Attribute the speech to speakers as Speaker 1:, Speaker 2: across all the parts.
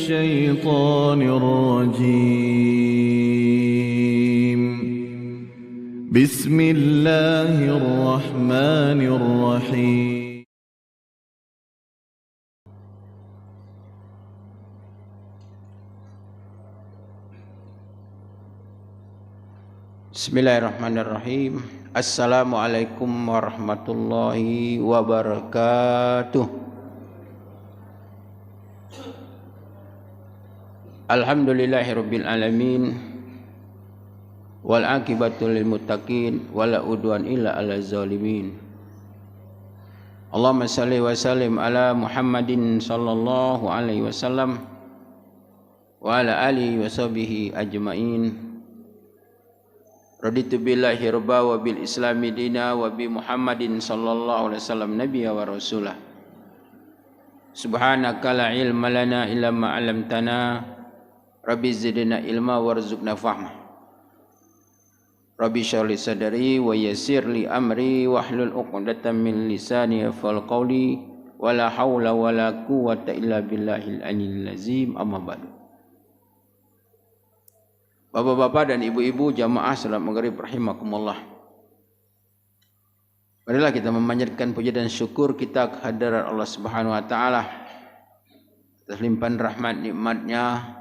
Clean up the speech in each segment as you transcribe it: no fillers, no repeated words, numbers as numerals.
Speaker 1: الشيطان الرجيم بسم الله الرحمن الرحيم
Speaker 2: Bismillahirrahmanirrahim. Assalamualaikum warahmatullahi wabarakatuh. Alhamdulillahirabbil alamin. Wal aqibatu lil muttaqin wala udwan illa 'alal zalimin. Allahumma shalli wa sallim ala Muhammadin sallallahu alaihi wasallam wa ala alihi wa sahbihi ajmain. Raditu billahi rabba wa bil islami dina wa bi Muhammadin sallallahu alaihi wasallam nabiyya wa rasulah. Subhanaka la ilma lana illa ma 'allamtana. Rabbi zidna ilma warzuqna fahma. Rabbi shrah li sadri wa yassir li amri wahlul 'uqdatam min lisani yafqahu qawli wa la haula wa la quwwata illa billahil aliyyil azim. Amma ba'du. Bapak-bapak dan ibu-ibu jamaah salat maghrib rahimakumullah. Marilah kita memanjatkan puja dan syukur kita kehadirat Allah Subhanahu wa taala atas limpahan rahmat nikmatnya,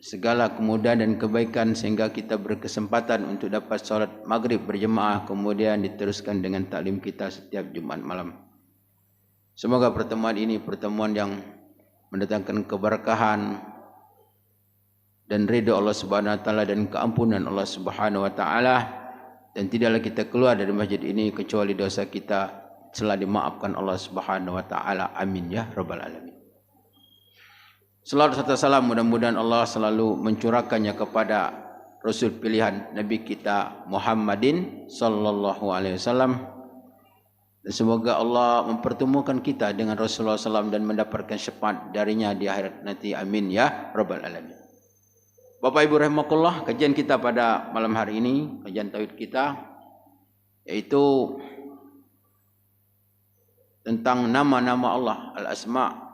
Speaker 2: segala kemudahan dan kebaikan sehingga kita berkesempatan untuk dapat salat maghrib berjemaah, kemudian diteruskan dengan taklim kita setiap Jumat malam. Semoga pertemuan ini pertemuan yang mendatangkan keberkahan dan ridha Allah Subhanahu wa taala dan keampunan Allah Subhanahu wa taala, dan tidaklah kita keluar dari masjid ini kecuali dosa kita telah dimaafkan Allah Subhanahu wa taala. Amin ya rabbal alamin. Selawat serta salam mudah-mudahan Allah selalu mencurahkannya kepada Rasul pilihan Nabi kita Muhammadin sallallahu alaihi wasallam, dan semoga Allah mempertemukan kita dengan Rasulullah SAW dan mendapatkan syafaat darinya di akhirat nanti. Amin ya rabbal alamin. Bapak Ibu rahimakumullah, kajian kita pada malam hari ini, kajian tauhid kita, yaitu tentang nama-nama Allah, al-asma.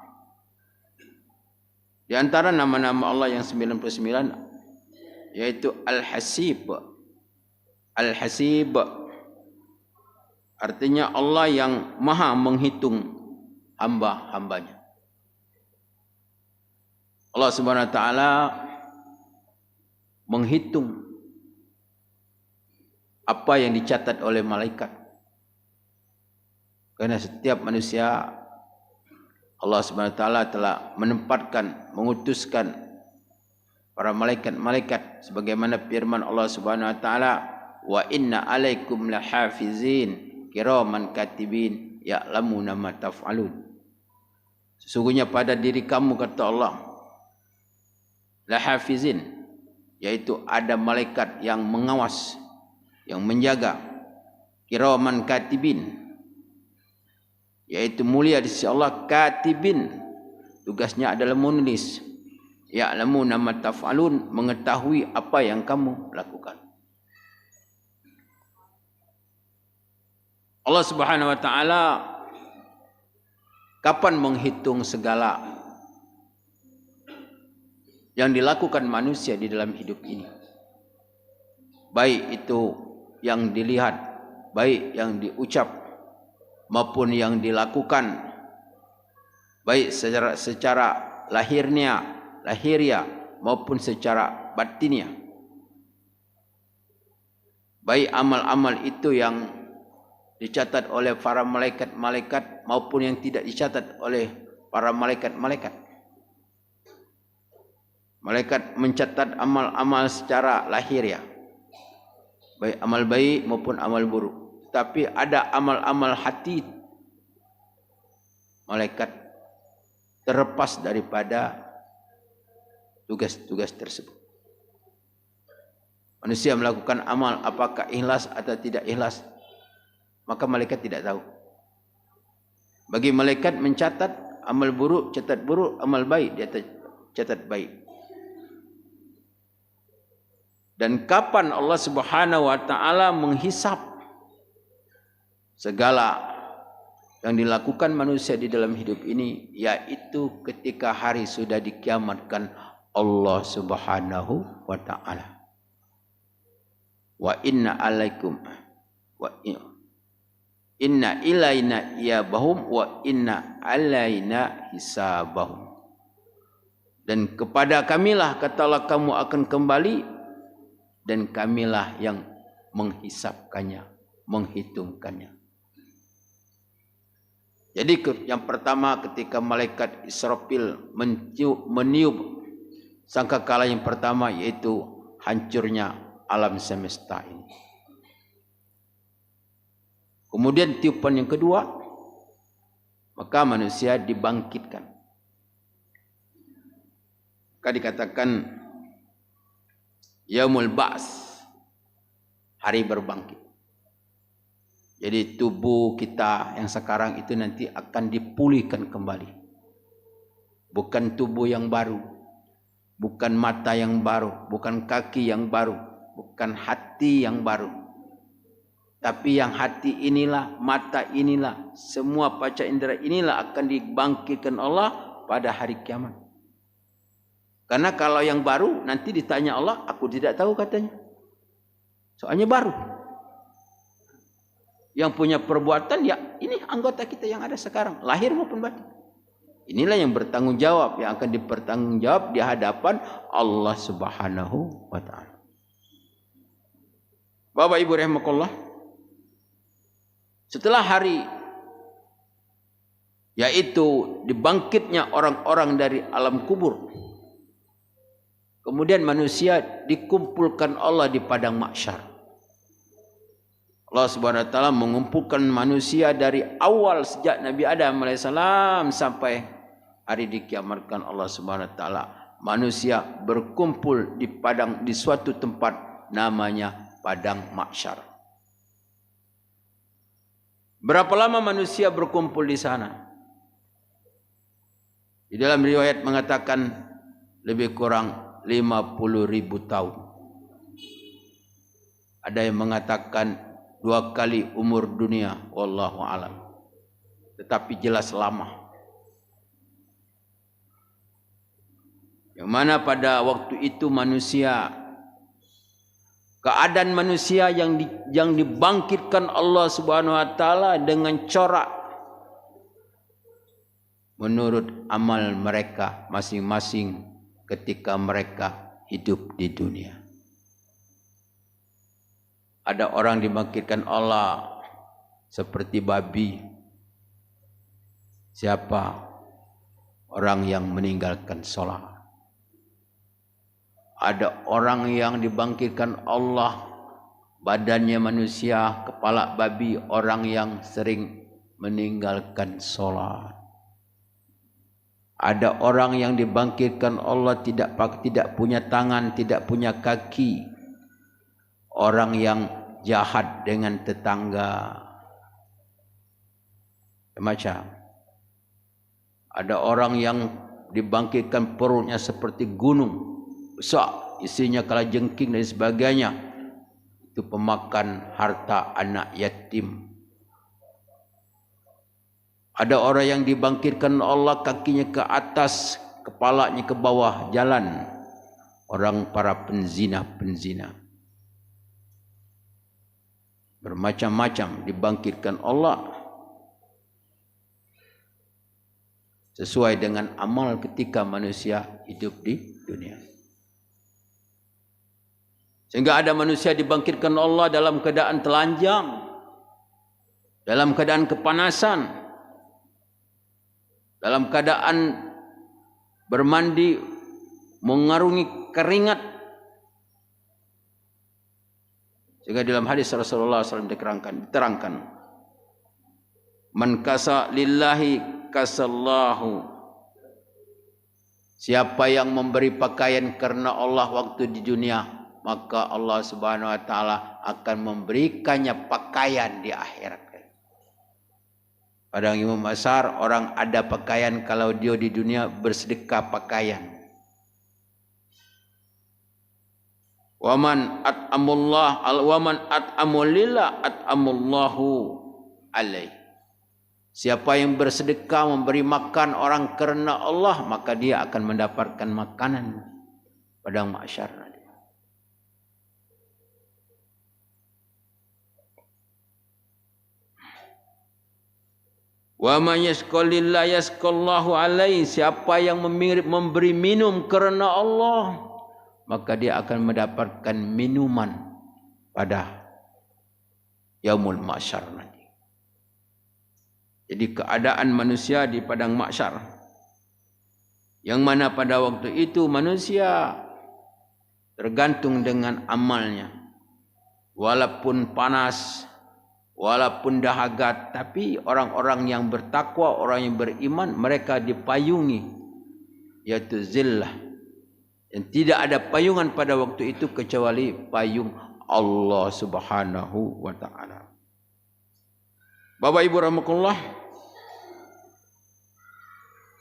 Speaker 2: Di antara nama-nama Allah yang 99 yaitu al-hasib. Al-hasib artinya Allah yang maha menghitung hamba-hambanya. Allah Subhanahu wa taala menghitung apa yang dicatat oleh malaikat. Karena setiap manusia Allah Subhanahu wa taala telah menempatkan, mengutuskan para malaikat-malaikat sebagaimana firman Allah Subhanahu wa taala, wa inna alaikum lahafizin kiraman katibin ya'lamuna ma taf'alun. Sesungguhnya pada diri kamu, kata Allah, lahafizin, yaitu ada malaikat yang mengawas, yang menjaga, kiraman katibin, yaitu mulia di sisi Allah, katibin, tugasnya adalah menulis, ya'lamuna ma taf'alun, mengetahui apa yang kamu lakukan. Allah Subhanahu wa taala kapan menghitung segala yang dilakukan manusia di dalam hidup ini, baik itu yang dilihat, baik yang diucap maupun yang dilakukan, baik secara lahiriah maupun secara batinnya, baik amal-amal itu yang dicatat oleh para malaikat-malaikat maupun yang tidak dicatat oleh para malaikat-malaikat. Malaikat mencatat amal-amal secara lahiriah, baik amal baik maupun amal buruk. Tapi ada amal-amal hati, malaikat terlepas daripada tugas-tugas tersebut. Manusia melakukan amal, apakah ikhlas atau tidak ikhlas, maka malaikat tidak tahu. Bagi malaikat mencatat amal buruk, catat buruk, amal baik dia catat baik. Dan kapan Allah Subhanahu wa taala menghisap segala yang dilakukan manusia di dalam hidup ini, yaitu ketika hari sudah dikiamatkan Allah Subhanahu wa ta'ala. Wa inna alaikum wa inna ilaina iyabahum wa inna alaina hisabahum. Dan kepada kamilah katalah kamu akan kembali, dan kamilah yang menghisapkannya, menghitungkannya. Jadi yang pertama ketika malaikat Israfil meniup sangkakala yang pertama, yaitu hancurnya alam semesta ini. Kemudian tiupan yang kedua, maka manusia dibangkitkan. Maka dikatakan Yaumul Ba's, hari berbangkit. Jadi tubuh kita yang sekarang itu nanti akan dipulihkan kembali. Bukan tubuh yang baru, bukan mata yang baru, bukan kaki yang baru, bukan hati yang baru. Tapi yang hati inilah, mata inilah, semua panca indera inilah akan dibangkitkan Allah pada hari kiamat. Karena kalau yang baru nanti ditanya Allah, aku tidak tahu katanya. Soalnya baru. Yang punya perbuatan ya ini anggota kita yang ada sekarang, lahir maupun batin. Inilah yang bertanggung jawab, yang akan dipertanggungjawab di hadapan Allah Subhanahu wa ta'ala. Bapak Ibu rahimakumullah, setelah hari yaitu dibangkitnya orang-orang dari alam kubur, kemudian manusia dikumpulkan Allah di padang mahsyar. Allah Subhanahu wa taala mengumpulkan manusia dari awal sejak Nabi Adam alaihissalam sampai hari dikiamatkan Allah Subhanahu wa taala. Manusia berkumpul di suatu tempat namanya padang mahsyar. Berapa lama manusia berkumpul di sana? Di dalam riwayat mengatakan lebih kurang 50.000 tahun. Ada yang mengatakan 2 kali umur dunia, wallahu alam. Tetapi jelas lama. Yang mana pada waktu itu manusia, keadaan manusia yang dibangkitkan Allah Subhanahu wa taala dengan corak menurut amal mereka masing-masing ketika mereka hidup di dunia. Ada orang dibangkitkan Allah seperti babi. Siapa? Orang yang meninggalkan sholat. Ada orang yang dibangkitkan Allah, badannya manusia, kepala babi, orang yang sering meninggalkan sholat. Ada orang yang dibangkitkan Allah tidak punya tangan, tidak punya kaki. Orang yang jahat dengan tetangga. Macam ada orang yang dibangkitkan perutnya seperti gunung besar, isinya kalajengking dan sebagainya. Itu pemakan harta anak yatim. Ada orang yang dibangkitkan Allah, kakinya ke atas, kepalanya ke bawah jalan. Orang para penzina. Bermacam-macam dibangkitkan Allah sesuai dengan amal ketika manusia hidup di dunia. Sehingga ada manusia dibangkitkan Allah dalam keadaan telanjang, dalam keadaan kepanasan, dalam keadaan bermandi mengarungi keringat. Sehingga dalam hadis Rasulullah SAW diterangkan, man kasa lillahi kasallahu. Siapa yang memberi pakaian karena Allah waktu di dunia, maka Allah Subhanahu wa taala akan memberikannya pakaian di akhirat. Pada Imam Besar, orang ada pakaian kalau dia di dunia bersedekah pakaian. Waman at'amullah waman at'amulillah at'amullahu alaih. Siapa yang bersedekah memberi makan orang kerana Allah, maka dia akan mendapatkan makanan padang mahsyar nanti. Wa may yasqalillah yasqallahu alaihi, siapa yang memberi minum kerana Allah, maka dia akan mendapatkan minuman pada yaumul mahsyar nanti. Jadi keadaan manusia di padang mahsyar, yang mana pada waktu itu manusia tergantung dengan amalnya. Walaupun panas, walaupun dahaga, tapi orang-orang yang bertakwa, orang yang beriman, mereka dipayungi, yaitu zillah. Dan tidak ada payungan pada waktu itu kecuali payung Allah Subhanahu wa ta'ala. Bapak Ibu rahimakumullah,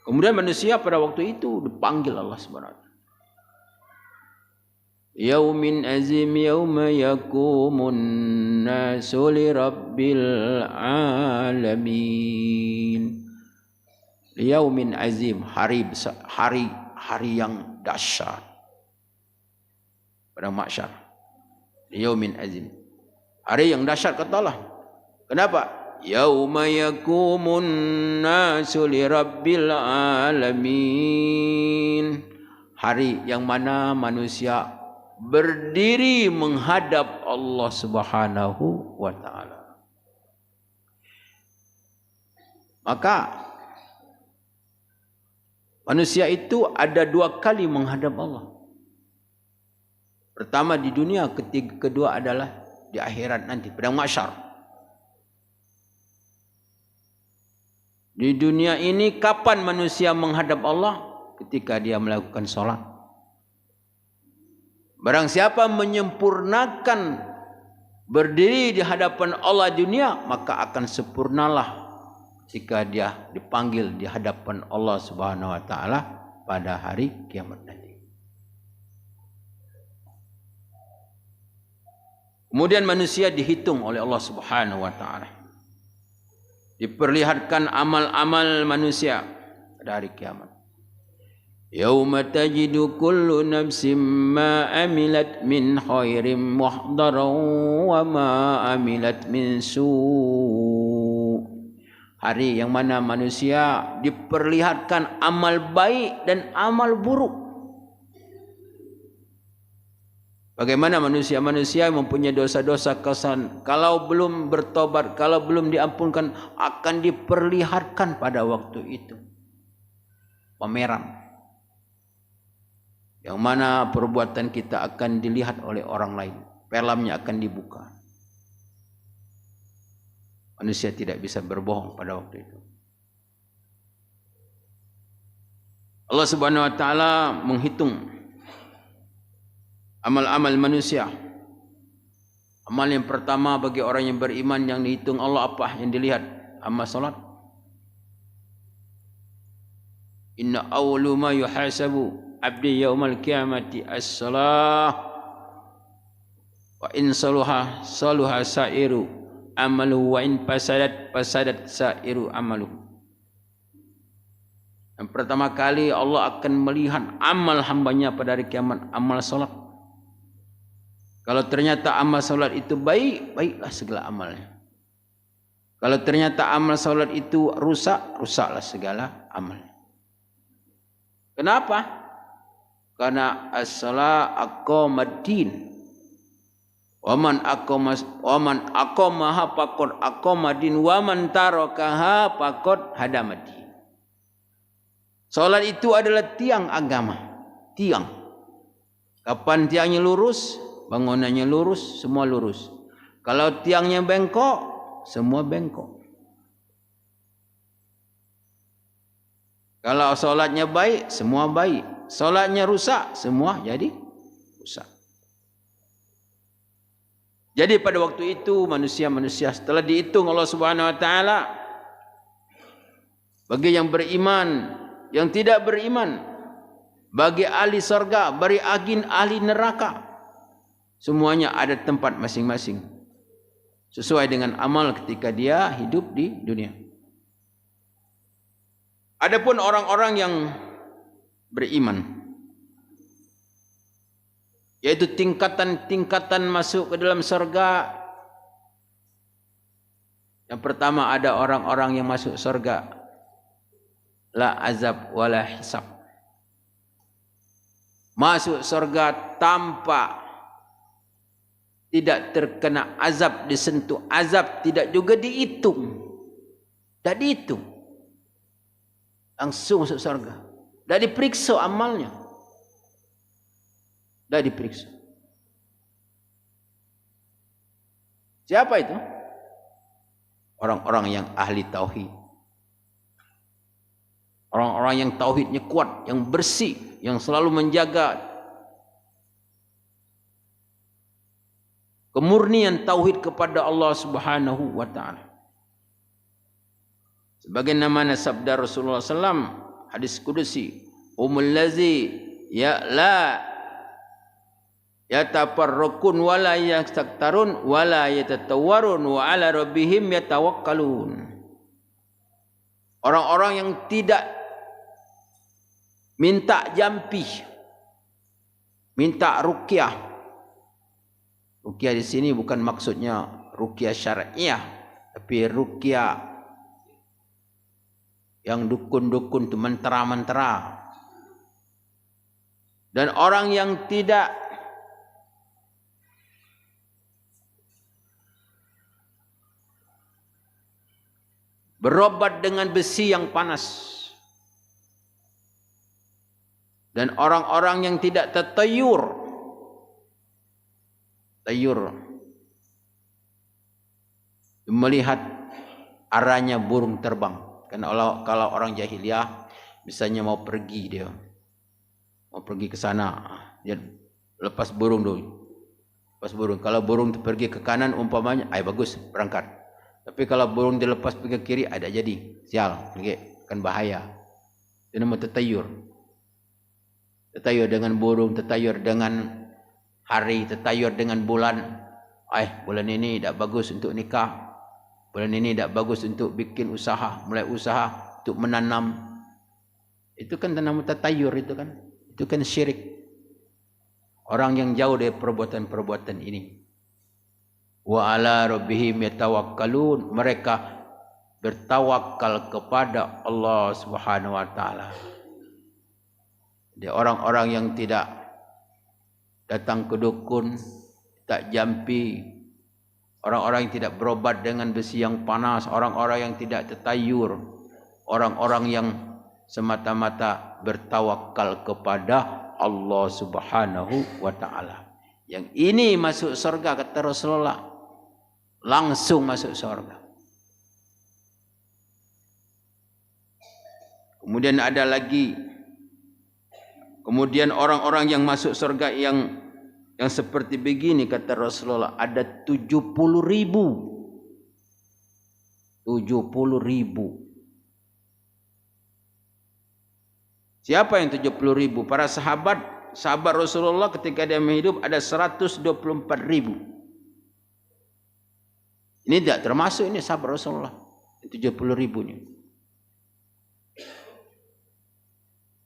Speaker 2: kemudian manusia pada waktu itu dipanggil Allah Subhanahu wa ta'ala. Yaumin azim yauma yakumun nasu li rabbil alamin. Yaumin azim, hari yang dahsyat pada mahsyar. Yaumin azim, hari yang dahsyat kata Allah. Kenapa? Yauma yakumun nasu li rabbil alamin. Hari yang mana manusia berdiri menghadap Allah Subhanahu wa ta'ala. Maka manusia itu ada dua kali menghadap Allah. Pertama di dunia, kedua adalah di akhirat nanti, padang mahsyar. Di dunia ini kapan manusia menghadap Allah? Ketika dia melakukan solat. Barang siapa menyempurnakan berdiri di hadapan Allah dunia, maka akan sempurnalah jika dia dipanggil di hadapan Allah Subhanahu wa ta'ala pada hari kiamat nanti. Kemudian manusia dihitung oleh Allah Subhanahu wa ta'ala. Diperlihatkan amal-amal manusia pada hari kiamat. Yauma tajidu kullu nafsin ma amilat min khairin muhdaran wa ma amilat min su'. Hari yang mana manusia diperlihatkan amal baik dan amal buruk. Bagaimana manusia-manusia yang mempunyai dosa-dosa kesan, kalau belum bertobat, kalau belum diampunkan, akan diperlihatkan pada waktu itu pameran, yang mana perbuatan kita akan dilihat oleh orang lain. Filmnya akan dibuka. Manusia tidak bisa berbohong pada waktu itu. Allah Subhanahu wa ta'ala menghitung amal-amal manusia. Amal yang pertama bagi orang yang beriman yang dihitung Allah apa yang dilihat? Amal salat. Inna awwalu ma yuhasabu abdi yaumal qiyamati as-salah wa in saluha saluha sa'iru amalu wa in fasadat sa'iru amalu. Yang pertama kali Allah akan melihat amal hambanya pada hari kiamat, amal salat. Kalau ternyata amal salat itu baik, baiklah segala amalnya. Kalau ternyata amal salat itu rusak, rusaklah segala amalnya. Kenapa? Karena as-salah aqamaddin. Waman aqamaha faqad aqamadin waman tarakaha faqad hadamadin. Salat itu adalah tiang agama, tiang. Kapan tiangnya lurus, bangunannya lurus, semua lurus. Kalau tiangnya bengkok, semua bengkok. Kalau salatnya baik, semua baik. Salatnya rusak, semua jadi rusak. Jadi pada waktu itu manusia-manusia setelah dihitung Allah Subhanahu wa ta'ala, bagi yang beriman, yang tidak beriman, bagi ahli surga, bagi ahli neraka, semuanya ada tempat masing-masing sesuai dengan amal ketika dia hidup di dunia. Adapun orang-orang yang beriman, yaitu tingkatan-tingkatan masuk ke dalam surga. Yang pertama ada orang-orang yang masuk surga, la azab wala hisab. Masuk surga tanpa tidak terkena azab, disentuh azab, tidak juga dihitung. Tak dihitung. Langsung masuk surga. Tak diperiksa amalnya. Tak diperiksa. Siapa itu? Orang-orang yang ahli tauhid. Orang-orang yang tauhidnya kuat, yang bersih, yang selalu menjaga kemurnian tauhid kepada Allah Subhanahu wa taala. Sebagaimana sabda Rasulullah sallam, hadis kudusi, humul ladzi ya la yatafarraqun wa la yastaktarun wa la yatatawwarun wa ala rabbihim yatawakkalun. Orang-orang yang tidak minta jampi, minta ruqyah. Ruqyah di sini bukan maksudnya ruqyah syar'iyah, tapi ruqyah yang dukun-dukun itu mentera-mentera. Dan orang yang tidak berobat dengan besi yang panas. Dan orang-orang yang tidak tatayur. Tayur. Melihat arahnya burung terbang. Kan kalau orang jahiliyah misalnya mau pergi dia. Mau pergi ke sana. Dia lepas burung dulu. Lepas burung. Kalau burung itu pergi ke kanan umpamanya, bagus berangkat. Tapi kalau burung dilepas pergi ke kiri, ada jadi. Sial, kan bahaya. Itu namanya tatayur. Tatayur dengan burung, tatayur dengan hari, tatayur dengan bulan. Bulan ini tak bagus untuk nikah. Bulan ini tak bagus untuk bikin usaha, mulai usaha untuk menanam. Itu kan namanya tatayur itu kan. Itu kan syirik. Orang yang jauh dari perbuatan-perbuatan ini. Wa ala rabbihim yatawakkalun, mereka bertawakal kepada Allah Subhanahu wa taala. Dia orang-orang yang tidak datang ke dukun, tak jampi, orang-orang yang tidak berobat dengan besi yang panas, orang-orang yang tidak tetayur, orang-orang yang semata-mata bertawakal kepada Allah Subhanahu wa taala. Yang ini masuk surga kata Rasulullah. Langsung masuk surga. Kemudian ada lagi. Kemudian orang-orang yang masuk surga yang seperti begini kata Rasulullah, ada 70.000. 70.000. Siapa yang 70.000? Para sahabat Rasulullah ketika dia hidup ada 124.000. Ini tidak termasuk ini sahabat Rasulullah 70.000 ini.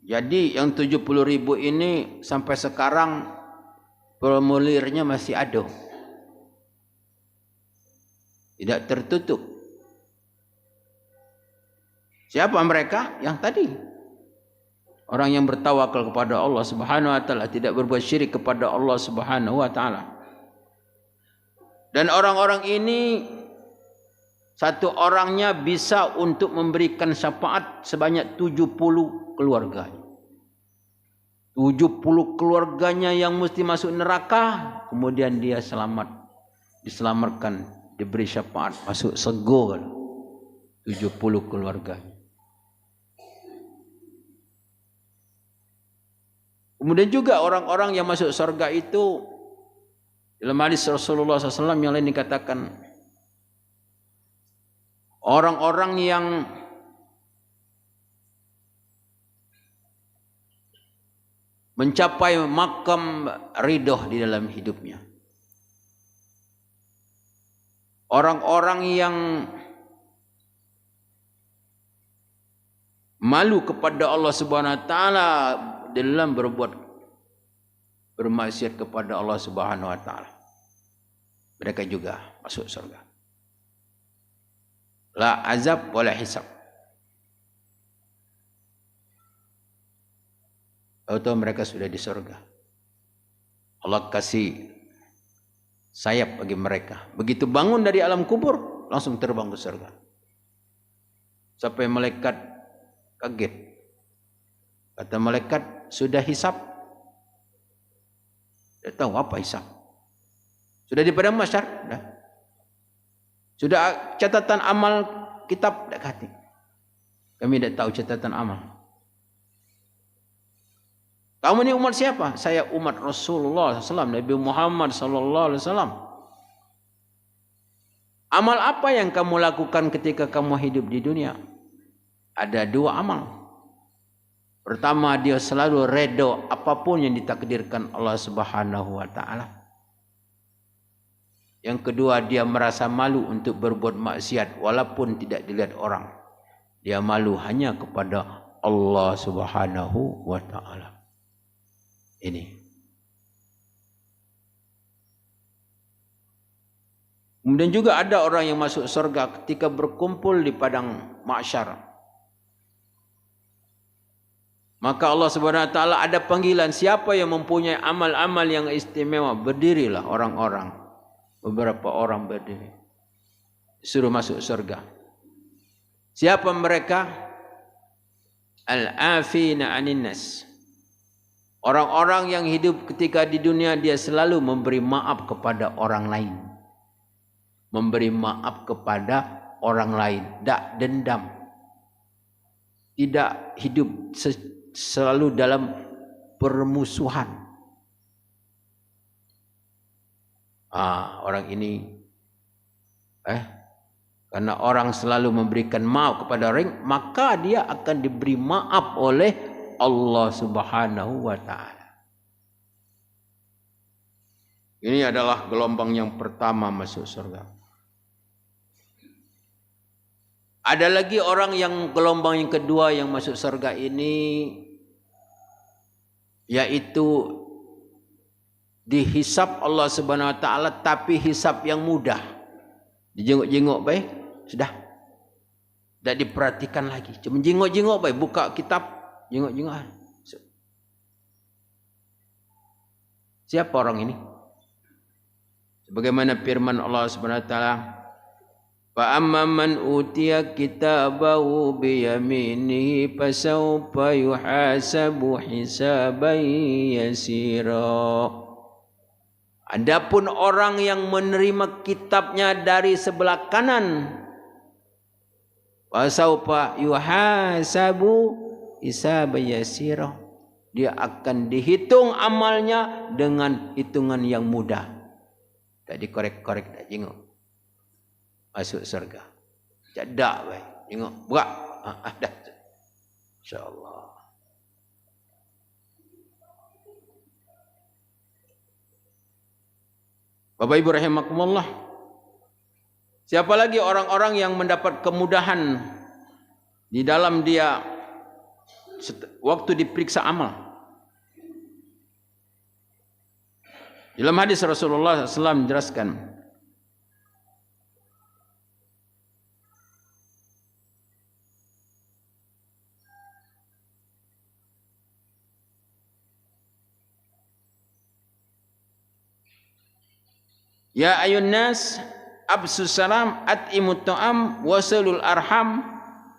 Speaker 2: Jadi yang 70.000 ini sampai sekarang formulirnya masih ada. Tidak tertutup. Siapa mereka? Yang tadi. Orang yang bertawakal kepada Allah Subhanahu wa taala, tidak berbuat syirik kepada Allah Subhanahu wa taala. Dan orang-orang ini satu orangnya bisa untuk memberikan syafaat sebanyak 70 keluarga. 70 keluarganya yang mesti masuk neraka, kemudian dia diselamatkan, diberi syafaat, masuk surga. 70 keluarga. Kemudian juga orang-orang yang masuk surga itu, dalam hadis Rasulullah SAW yang lain dikatakan, orang-orang yang mencapai makam ridho di dalam hidupnya. Orang-orang yang malu kepada Allah Subhanahu wa taala dalam bermaksiat kepada Allah Subhanahu wa taala, mereka juga masuk surga. La azab wala hisab. Atau mereka sudah di surga. Allah kasih sayap bagi mereka. Begitu bangun dari alam kubur, langsung terbang ke surga. Sampai malaikat kaget. Kata malaikat, sudah hisab? Dia tahu apa hisab. Sudah di padang mahsyar? Dah. Sudah catatan amal kitab? Dah kata. Kami tidak tahu catatan amal. Kamu ni umat siapa? Saya umat Rasulullah SAW, Nabi Muhammad SAW. Amal apa yang kamu lakukan ketika kamu hidup di dunia? Ada 2 amal. Pertama, dia selalu redha apapun yang ditakdirkan Allah Subhanahu wa taala. Yang kedua, dia merasa malu untuk berbuat maksiat walaupun tidak dilihat orang. Dia malu hanya kepada Allah Subhanahu wa taala. Ini. Kemudian juga ada orang yang masuk surga ketika berkumpul di padang mahsyar. Maka Allah Subhanahu wa taala ada panggilan, siapa yang mempunyai amal-amal yang istimewa, berdirilah orang-orang. Beberapa orang berdiri. Suruh masuk surga. Siapa mereka? Al-afina 'anin nas. Orang-orang yang hidup ketika di dunia dia selalu memberi maaf kepada orang lain. Memberi maaf kepada orang lain, tak dendam. Tidak hidup selalu dalam permusuhan. Orang ini karena orang selalu memberikan maaf kepada orang, maka dia akan diberi maaf oleh Allah Subhanahu wa taala. Ini adalah gelombang yang pertama masuk surga. Ada lagi orang yang gelombang yang kedua yang masuk surga ini, yaitu dihisap Allah Subhanahu wa taala, tapi hisap yang mudah. Dijenguk-jenguk baik, sudah. Tak diperhatikan lagi. Cuma jenguk-jenguk baik, buka kitab, jenguk-jenguk. Siapa orang ini? Sebagaimana firman Allah Subhanahu wa taala, fa amma man utiya kitabahu bi yaminihi fasawfa yuhasabu hisaban yasira. Adapun orang yang menerima kitabnya dari sebelah kanan, fasawfa yuhasabu hisaban yasira. Dia akan dihitung amalnya dengan hitungan yang mudah. Tak dikorek-korek, tak jenguk. Masuk surga. Jadak baik. Tengok, buka. Dah. InsyaAllah. Bapak Ibu rahimakumullah. Siapa lagi orang-orang yang mendapat kemudahan di dalam dia waktu diperiksa amal? Dalam hadis Rasulullah SAW menjelaskan, ya ayun nas absus salam at'imut ta'am wasalul arham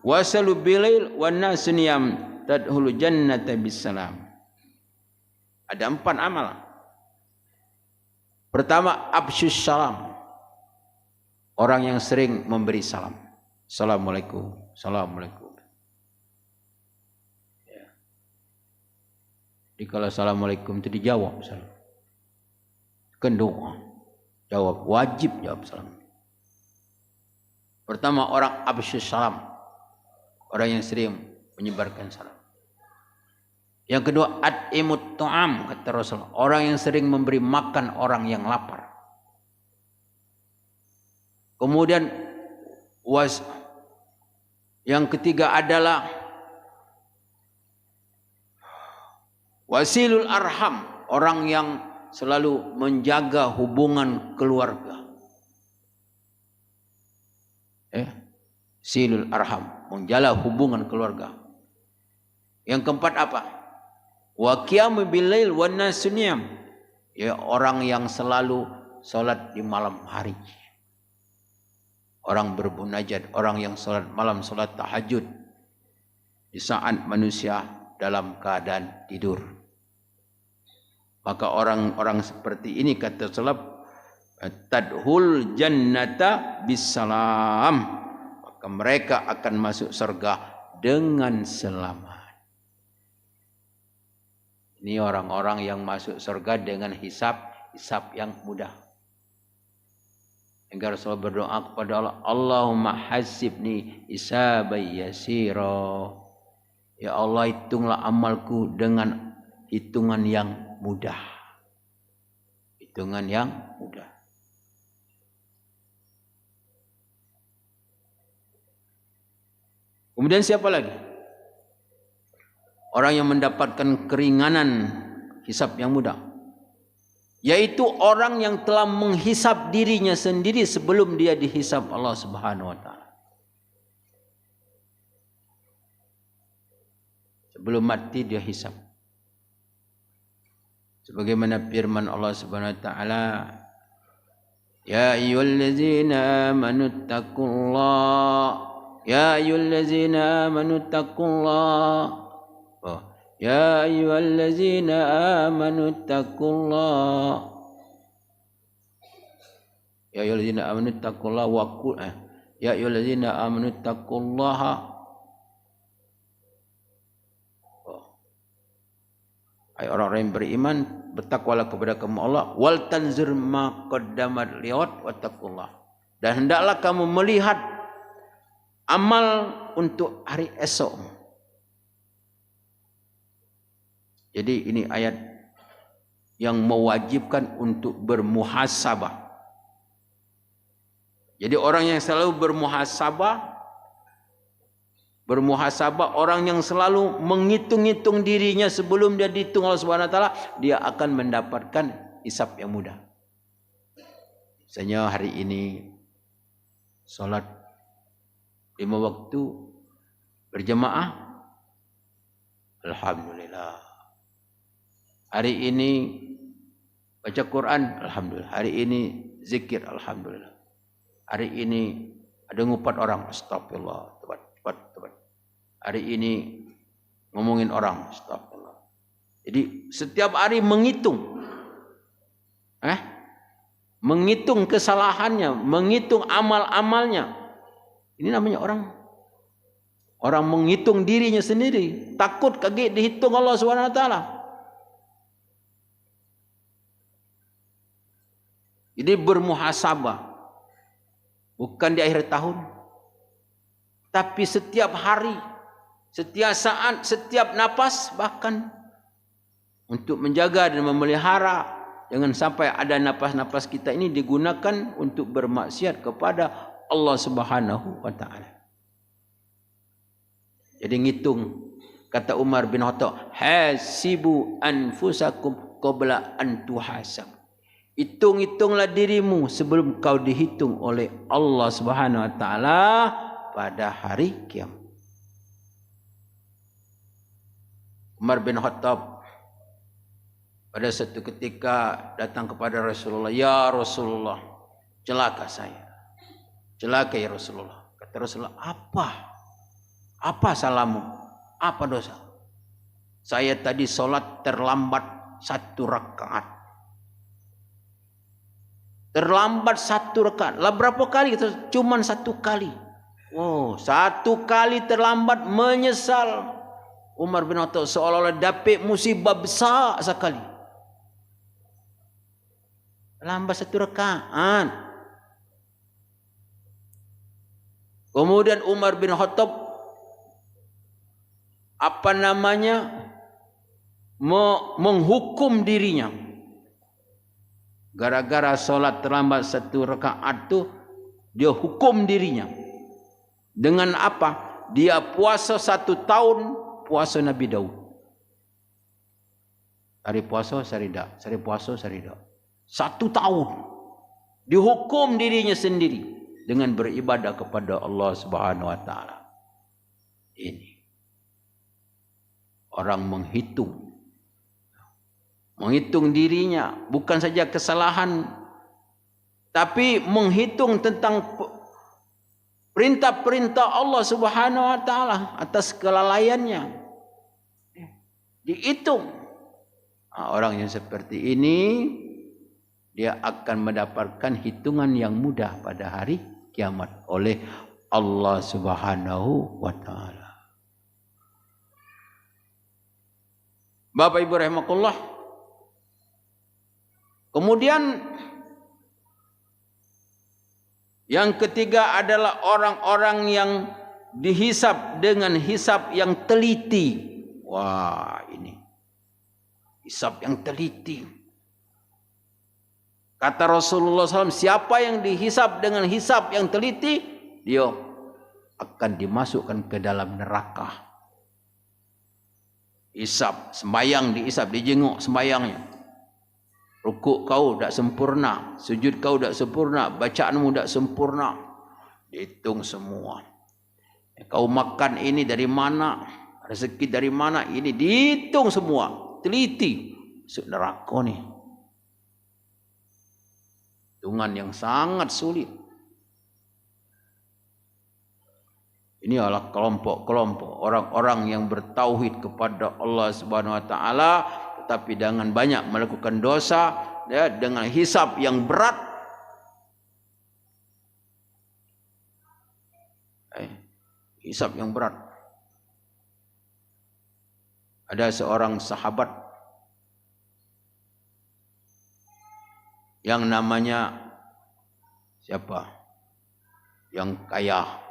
Speaker 2: wasalul bilail wan nasuniyam tadhulu jannata bisalam. Ada 4 amal. Pertama, absus salam. Orang yang sering memberi salam. Assalamualaikum. Assalamualaikum. Ya. Jadi kalau assalamualaikum itu dijawab. Kan doa. Jawab, wajib jawab salam. Pertama, orang absus salam. Orang yang sering menyebarkan salam. Yang kedua, at'imut ta'am, kata Rasul. Orang yang sering memberi makan orang yang lapar. Kemudian yang ketiga adalah Wasilul arham, orang yang selalu menjaga hubungan keluarga. Silul arham, menjaga hubungan keluarga. Yang keempat apa? Wa qiyamu billail wan nasu niyam. Ya, orang yang selalu salat di malam hari. Orang berbunajat, orang yang salat malam, salat tahajud di saat manusia dalam keadaan tidur. Maka orang-orang seperti ini kata salaf tadhul jannata bisalam. Maka mereka akan masuk surga dengan selamat. Ini orang-orang yang masuk surga dengan hisab yang mudah. Hingga Rasulullah berdoa kepada Allah, Allahumma hasibni hisaban yasira. Ya Allah, hitunglah amalku dengan hitungan yang mudah. Hitungan yang mudah. Kemudian siapa lagi? Orang yang mendapatkan keringanan hisab yang mudah. Yaitu orang yang telah menghisab dirinya sendiri sebelum dia dihisab Allah Subhanahu wa taala. Sebelum mati dia hisab. Sebagaimana firman Allah Subhanahu wa taala, ya ayyuhallazina amanu taqullaha ya ayyuhallazina amanu taqullaha ya ayyuhallazina amanu taqullaha ya ayyuhallazina amanu taqullaha wa qul ya ayyuhallazina amanu taqullaha. Hai orang-orang yang beriman, bertakwalah kepada kamu Allah, wal tanzur ma qaddamat liwat wattaqullah. Dan hendaklah kamu melihat amal untuk hari esok. Jadi ini ayat yang mewajibkan untuk bermuhasabah. Jadi orang yang selalu bermuhasabah, orang yang selalu menghitung-hitung dirinya sebelum dia dihitung Allah Subhanahu wa taala, dia akan mendapatkan hisab yang mudah. Misalnya hari ini salat 5 waktu berjamaah, alhamdulillah. Hari ini baca Quran, alhamdulillah. Hari ini zikir, alhamdulillah. Hari ini ada ngupat orang, astagfirullah, tepat. Hari ini ngomongin orang, astagfirullah. Jadi setiap hari menghitung. Menghitung kesalahannya, menghitung amal-amalnya. Ini namanya orang menghitung dirinya sendiri, takut kaget dihitung Allah Subhanahu wa taala. Jadi bermuhasabah bukan di akhir tahun, tapi setiap hari, setiap saat, setiap napas, bahkan untuk menjaga dan memelihara jangan sampai ada napas-napas kita ini digunakan untuk bermaksiat kepada Allah Subhanahu wa taala. Jadi ngitung, kata Umar bin Khattab, hasibu anfusakum qabla an tuhasab. Hitung-hitunglah dirimu sebelum kau dihitung oleh Allah Subhanahu wa taala pada hari kiamat. Umar bin Khattab pada satu ketika datang kepada Rasulullah, ya Rasulullah, celaka saya. Celaka ya Rasulullah. Kata Rasulullah, apa salahmu? Apa dosa? Saya tadi sholat terlambat 1 rakaat. Terlambat 1 rakaat. Lah berapa kali? Cuman 1 kali. Oh, 1 kali terlambat menyesal. Umar bin Khattab seolah-olah dapat musibah besar sekali. Lambat 1 rakaat. Kemudian Umar bin Khattab menghukum dirinya. Gara-gara sholat terlambat 1 rakaat tu, dia hukum dirinya. Dengan apa? Dia puasa 1 tahun puasa Nabi Daud. Hari puasa sarida, hari puasa sarida. 1 tahun dihukum dirinya sendiri dengan beribadah kepada Allah Subhanahu wa taala. Ini orang menghitung dirinya, bukan saja kesalahan, tapi menghitung tentang perintah-perintah Allah Subhanahu wa taala atas kelalaiannya. Dihitung. Orang yang seperti ini dia akan mendapatkan hitungan yang mudah pada hari kiamat oleh Allah Subhanahu wa taala. Bapak Ibu rahimakumullah. Kemudian yang ketiga adalah orang-orang yang dihisab dengan hisab yang teliti. Wah, ini hisab yang teliti. Kata Rasulullah SAW, siapa yang dihisab dengan hisab yang teliti, dia akan dimasukkan ke dalam neraka. Hisab, sembayang dihisab, dijenguk sembayangnya. Rukuk kau tak sempurna, sujud kau tak sempurna, bacaanmu tak sempurna. Dihitung semua. Kau makan ini dari mana, rezeki dari mana, ini dihitung semua. Teliti. Masuk neraka ni. Hitungan yang sangat sulit. Ini adalah kelompok-kelompok orang-orang yang bertauhid kepada Allah Subhanahu wa taala, tetapi dengan banyak melakukan dosa, ya, dengan hisab yang berat. Hisab yang berat. Ada seorang sahabat yang namanya siapa? Yang kaya.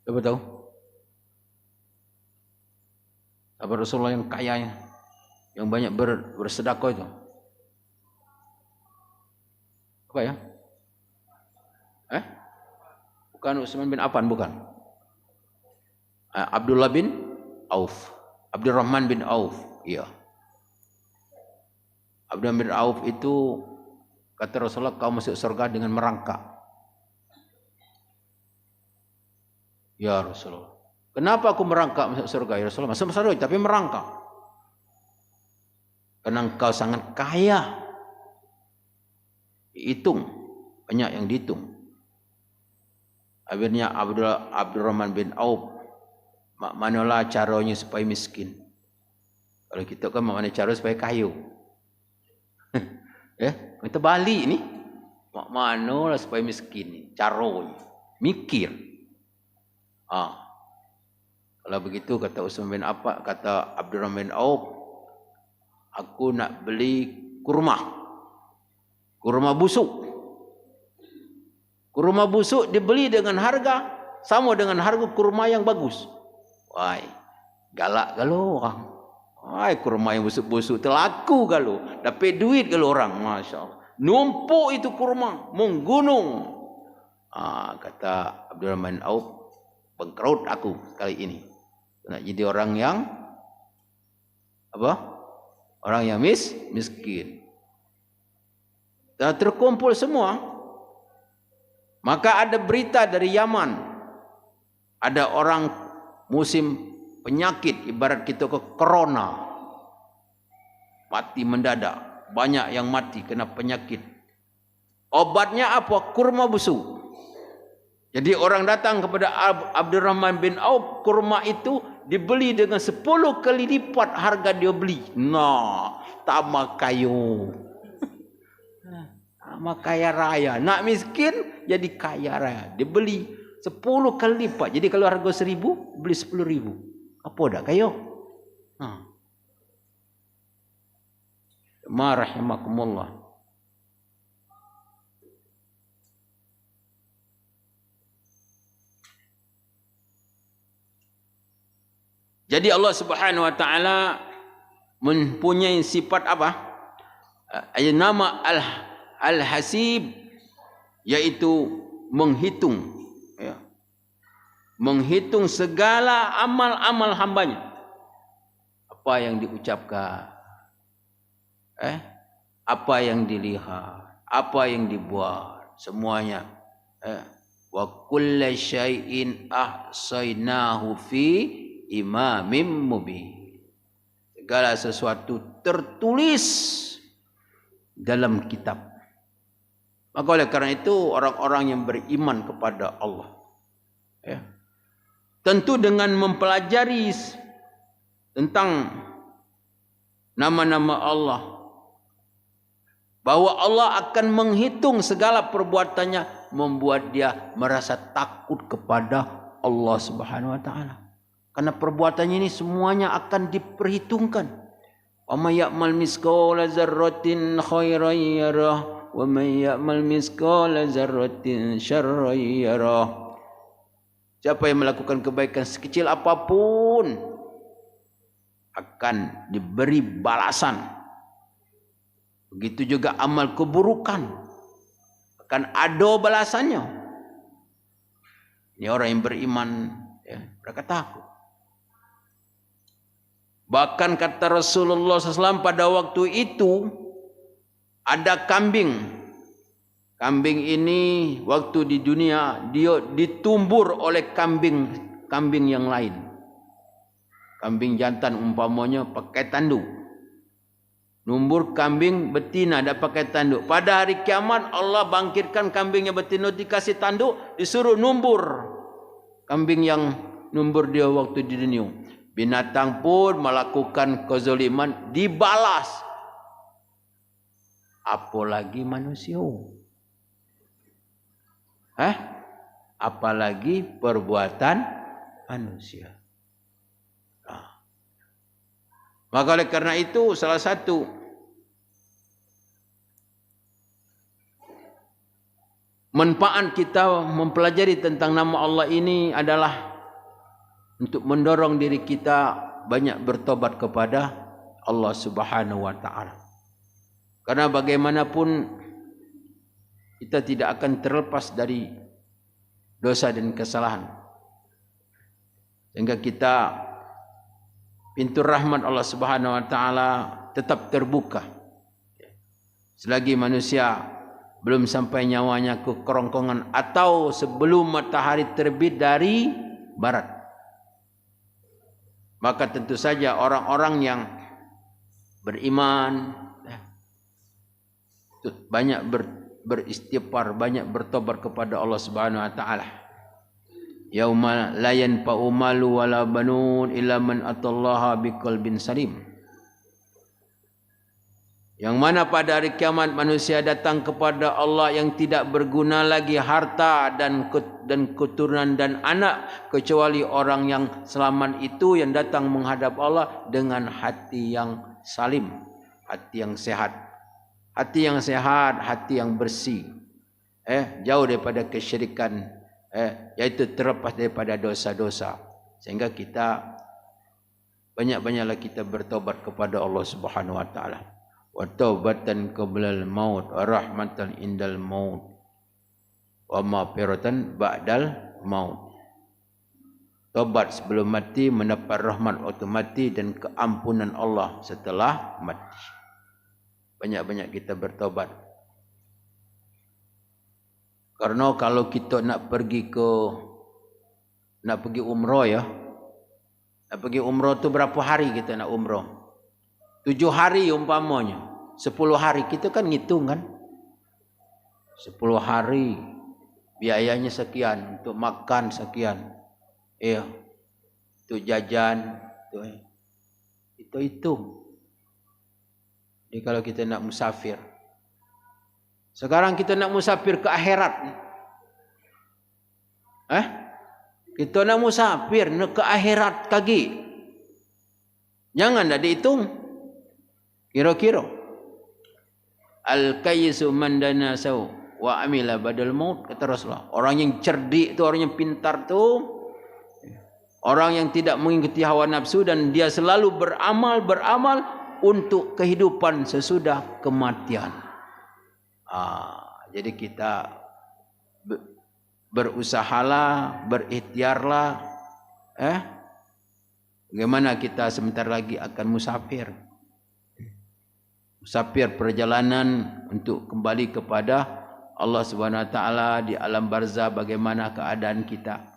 Speaker 2: Siapa tahu? Sahabat Rasulullah yang kaya, yang banyak bersedekah itu. Apa ya? Bukan Utsman bin Affan, bukan. Abdullah bin Auf. Abdurrahman bin Auf. Iya. Abdurrahman bin Auf itu kata Rasulullah, kau masuk surga dengan merangkak. Ya Rasulullah. Kenapa aku merangkak masuk surga? Ya Rasulullah, masuk surga tapi merangkak. Karena engkau sangat kaya. Dihitung. Banyak yang dihitung. Akhirnya Abdurrahman bin Auf, mak manalah caranya supaya miskin. Kalau kita kan mak mana cara supaya kaya. Kita balik ni. Mak manalah supaya miskin ni. Caranya. Mikir. Kalau begitu kata Utsman bin Affan, kata Abdurrahman bin Auf, aku nak beli kurma. Kurma busuk. Kurma busuk dibeli dengan harga sama dengan harga kurma yang bagus. Wah, galak galau orang. Wah, kurma yang busuk-busuk terlaku galau. Dapat duit galau orang, masya-Allah. Numpuk itu kurma, menggunung. Kata Abdurrahman bin Auf, bangkrut aku kali ini. Nak jadi orang yang apa? Orang yang miskin. Dah terkumpul semua. Maka ada berita dari Yaman. Ada orang musim penyakit, ibarat kita ke corona. Mati mendadak. Banyak yang mati kena penyakit. Obatnya apa? Kurma busuk. Jadi orang datang kepada Abdurrahman bin Auf, kurma itu dibeli dengan 10 kali lipat harga dia beli. Nah, tambah kayu. Tambah kaya raya. Nak miskin jadi kaya raya. Dia beli 10 kali lipat. Jadi kalau harga 1.000, beli 10.000. Apa dah kayu? Rahimakumullah. Jadi Allah Subhanahu wa taala mempunyai sifat apa? Nama Al-Hasib, yaitu menghitung, ya. Menghitung segala amal-amal hambanya. apa yang diucapkan, apa yang dilihat, apa yang dibuat, semuanya. Wa kullu syai'in ahsaynahu fi imamin mubin. Segala sesuatu tertulis dalam kitab. Maka oleh karena itu orang-orang yang beriman kepada Allah, tentu dengan mempelajari tentang nama-nama Allah, bahwa Allah akan menghitung segala perbuatannya, membuat dia merasa takut kepada Allah Subhanahu wa taala. Karena perbuatannya ini semuanya akan diperhitungkan. Wa may ya'mal mithqala dzarratin khairan yarah wa may ya'mal mithqala dzarratin syarran yarah. Siapa yang melakukan kebaikan sekecil apapun akan diberi balasan. Begitu juga amal keburukan akan ada balasannya. Ini orang yang beriman, mereka takut. Bahkan kata Rasulullah SAW pada waktu itu ada kambing. Kambing ini waktu di dunia dia ditumbur oleh kambing yang lain. Kambing jantan umpamanya pakai tanduk. Numbur kambing betina dak pakai tanduk. Pada hari kiamat Allah bangkitkan kambingnya betina dikasih tanduk, disuruh numbur kambing yang numbur dia waktu di dunia. Binatang pun melakukan kezaliman dibalas. Apalagi manusia. Apalagi perbuatan manusia. Maka oleh karena itu salah satu manfaat kita mempelajari tentang nama Allah ini adalah untuk mendorong diri kita banyak bertobat kepada Allah Subhanahu wa taala. Karena bagaimanapun kita tidak akan terlepas dari dosa dan kesalahan. Sehingga kita pintu rahmat Allah Subhanahu wa taala tetap terbuka. Selagi manusia belum sampai nyawanya ke kerongkongan atau sebelum matahari terbit dari barat, maka tentu saja orang-orang yang beriman banyak beristighfar, banyak bertobat kepada Allah Subhanahu wa taala. Yauma la yanfa'u malu wala banun illa man atallaha biqalbin salim. Yang mana pada hari kiamat manusia datang kepada Allah yang tidak berguna lagi harta dan keturunan dan anak, kecuali orang yang selamat itu yang datang menghadap Allah dengan hati yang salim, hati yang sehat. Hati yang sehat, hati yang bersih. Jauh daripada kesyirikan, yaitu terlepas daripada dosa-dosa. Sehingga kita banyak-banyaklah kita bertobat kepada Allah Subhanahu wa taala. Wa taubatan qablal maut wa rahmatan indal maut wa maghfiratan ba'dal maut. Tobat sebelum mati, mendapat rahmat waktu mati, dan keampunan Allah setelah mati. Banyak-banyak kita bertobat. Karena kalau kita nak pergi umrah ya. Nak pergi umrah tu berapa hari kita nak umrah? 7 hari umpamanya. 10 hari kita kan ngitung kan. 10 hari biayanya sekian, untuk makan sekian. Untuk jajan, itu hitung. Jadi kalau kita nak musafir, sekarang kita nak musafir ke akhirat, kita nak musafir ke akhirat kaki, jangan dah dihitung. Kira-kira al-kayyisu man dana saw wa amila badal maut, kata Rasulullah. Orang yang cerdik tu, orang yang pintar tu, orang yang tidak mengikuti hawa nafsu dan dia selalu beramal untuk kehidupan sesudah kematian. Jadi kita berikhtiarlah Bagaimana kita sebentar lagi akan musafir. Musafir perjalanan untuk kembali kepada Allah Subhanahu Wa Taala di alam barzah. Bagaimana keadaan kita?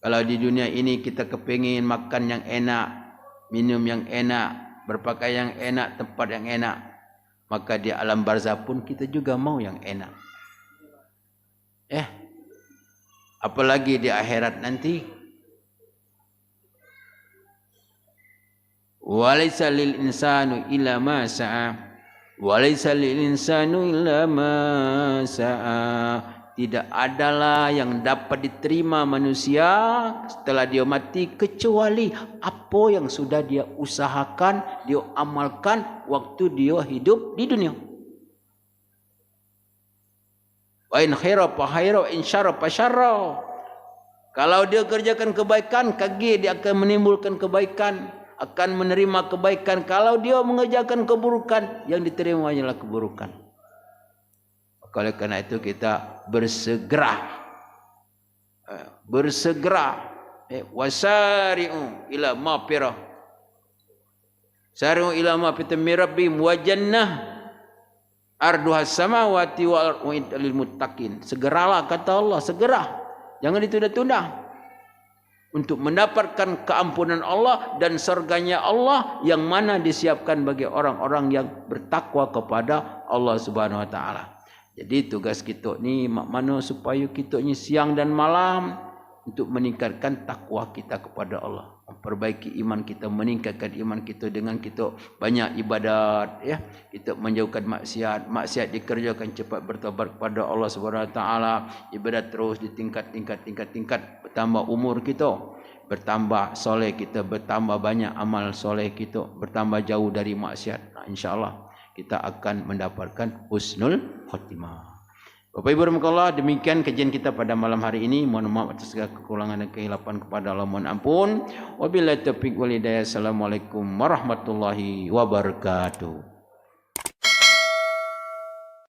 Speaker 2: Kalau di dunia ini kita kepingin makan yang enak, minum yang enak, berpakaian yang enak, tempat yang enak, maka di alam barzah pun kita juga mau yang enak. Apalagi di akhirat nanti. Walaysa lil insanu illa ma sa'a. Walaysa lil insanu illa ma sa'a. Tidak adalah yang dapat diterima manusia setelah dia mati kecuali apa yang sudah dia usahakan, dia amalkan waktu dia hidup di dunia. Wa in khaira fa khaira wa in syarra fa syarra. Kalau dia kerjakan kebaikan, kaki dia akan menimbulkan kebaikan, akan menerima kebaikan. Kalau dia mengerjakan keburukan, yang diterima hanyalah keburukan. Oleh karena itu kita bersegera wasari'u ila mafirah, sari'u ila mafirah min rabbihim wa jannah arduhas samawati wal ardu lil muttaqin. Segeralah, kata Allah, segera, jangan ditunda-tunda untuk mendapatkan keampunan Allah dan surganya Allah yang mana disiapkan bagi orang-orang yang bertakwa kepada Allah Subhanahu Wa Taala. Jadi tugas kita ni mana supaya kita ni siang dan malam untuk meningkatkan takwa kita kepada Allah, memperbaiki iman kita, meningkatkan iman kita dengan kita banyak ibadat, ya. Kita menjauhkan maksiat dikerjakan, cepat bertobat kepada Allah Subhanahu Wa Taala, ibadat terus tingkat, bertambah umur kita, bertambah soleh kita, bertambah banyak amal soleh kita, bertambah jauh dari maksiat. Insya-Allah kita akan mendapatkan husnul khatimah. Bapak Ibu rahimakumullah, demikian kajian kita pada malam hari ini. Mohon maaf atas segala kekurangan dan kehilapan kepada Allah, mohon ampun. Wabillahi taufiq wal hidayah. Assalamualaikum warahmatullahi wabarakatuh.